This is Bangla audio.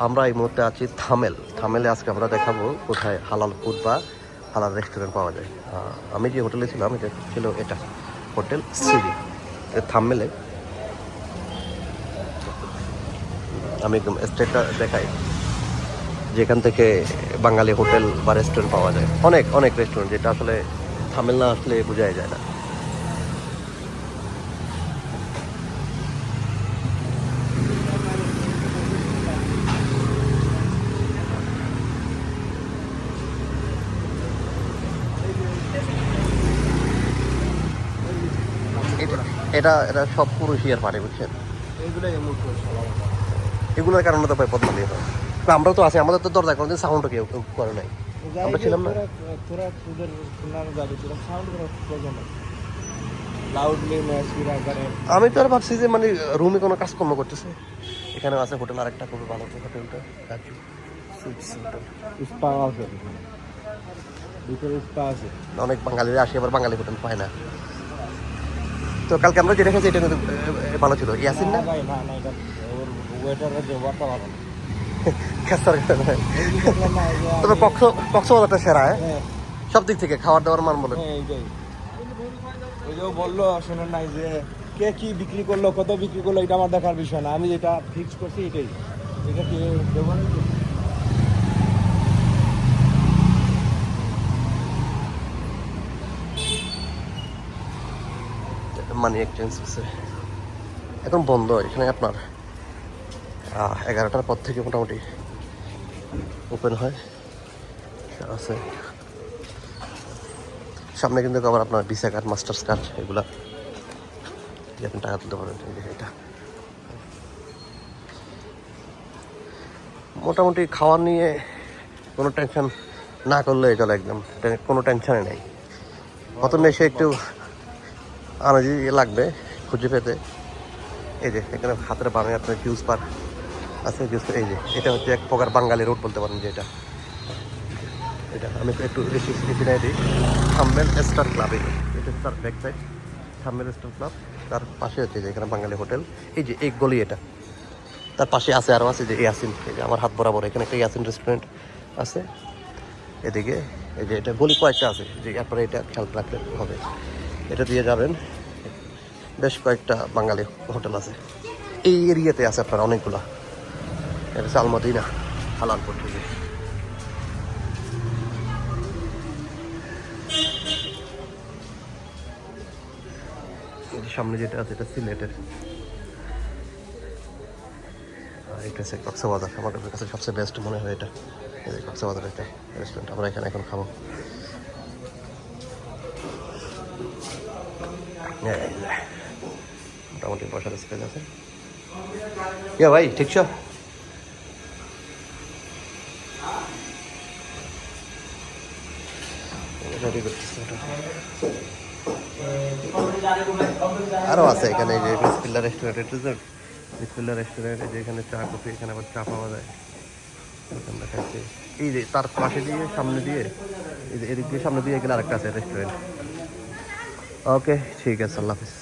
আমরা এই মুহূর্তে আছি থামেলে আজকে আমরা দেখাবো কোথায় হালাল ফুড বা হালাল রেস্টুরেন্ট পাওয়া যায়। আমি যে হোটেলে ছিলাম এটা ছিল এটা হোটেল সিরি থামেলে। আমি একদম স্টেটটা দেখাই যেখান থেকে বাঙালি হোটেল বা রেস্টুরেন্ট পাওয়া যায়। অনেক অনেক রেস্টুরেন্ট, যেটা আসলে থামেল না আসলে বোঝাই যায় না। এটা এটা সব পুরুষিয়ার পারে, বুঝছেন? এগুলোর কারণে তো ভাই বদনামি হয়। তো আমরা তো আছি, আমাদের তো দরজা কোনোদিন সাউন্ডও কেউ করে নাই, আমরা ছিলাম না। আমি তো আর ভাবছি যে মানে রুমে কোনো কাজকর্ম করতেছে। এখানে আছে হোটেল, আরেকটা খুবই ভালো হোটেলটা অনেক বাঙালিরা আসে, আবার বাঙালি হোটেল পায় না। তো কালকে আমরা যেটা খেয়েছি এটা কিন্তু ভালো ছিল। ইয়াসিন না তবে কক্সবাজারটা সেরা, সব দিক থেকে খাওয়ার দাওয়ার মান বলে। ওই যে বললো শোনেন নাই যে কে কি বিক্রি করলো, কত বিক্রি করলো, এটা আমার দেখার বিষয় না। আমি যেটা ফিক্স করছি এটাই, এটা কি দেবো মানি এক্সচেঞ্জ হচ্ছে এখন বন্ধ। এখানে আপনার 11টার পর থেকে মোটামুটি ওপেন হয় আছে। সামনে কিন্তু আবার আপনার ভিসা কার্ড, মাস্টার্স কার্ড এগুলা দিয়ে আপনি টাকা তুলতে পারেন। এটা মোটামুটি খাওয়ার নিয়ে কোনো টেনশন না করলে চলে, একদম কোনো টেনশনে নেই। প্রথমে এসে একটু আনাজি লাগবে খুঁজে পেতে। এই যে এখানে হাতের বামে আপনার জুস বার আছে, জুস। এই যে এটা হচ্ছে এক প্রকার বাঙালি রোড বলতে পারেন। যে এটা আমি একটু চিনাই দিই, থাম্বেল স্টার ক্লাব। এটা তার back side, thumbnail star club. তার পাশে হচ্ছে যে এখানে বাঙালি হোটেল। এই যে এই গলি, এটা তার পাশে আছে আরও আছে যে ইয়াসিন। এই যে আমার হাত বরাবর এখানে একটা ইয়াসিন রেস্টুরেন্ট আছে। এদিকে এই যে এটা গলি কয়েকটা আছে, যে এরপরে এটা খেয়াল রাখলে হবে। এটা দিয়ে যাবেন, বেশ কয়েকটা বাঙালি হোটেল আছে এই এরিয়াতে, আছে আপনার অনেকগুলা। এটা হচ্ছে আলমদিনা হালাল ফুড। সামনে যেটা আছে এটা সিলেটের, আর এটা হচ্ছে কক্সবাজার। আমার কাছে সবচেয়ে বেস্ট মনে হয় এটা, এই কক্সবাজার একটা রেস্টুরেন্ট। আমরা এখানে এখন খাবো। মোটামুটি বসার স্পেস আছে। ইয়া ভাই ঠিক ছো? আরও আছে এখানে, যে বিসমিল্লাহ রেস্টুরেন্ট, বিসমিল্লাহ রেস্টুরেন্ট। এই যে এখানে চা কফি, এখানে আবার চা পাওয়া যায়। আমরা খাইছি এই যে তার পাশে দিয়ে, সামনে দিয়ে, এই যে এদিক দিয়ে সামনে দিয়ে গেলে আরেকটা আছে রেস্টুরেন্ট। ওকে ঠিক আছে, আল্লাহ হাফিজ।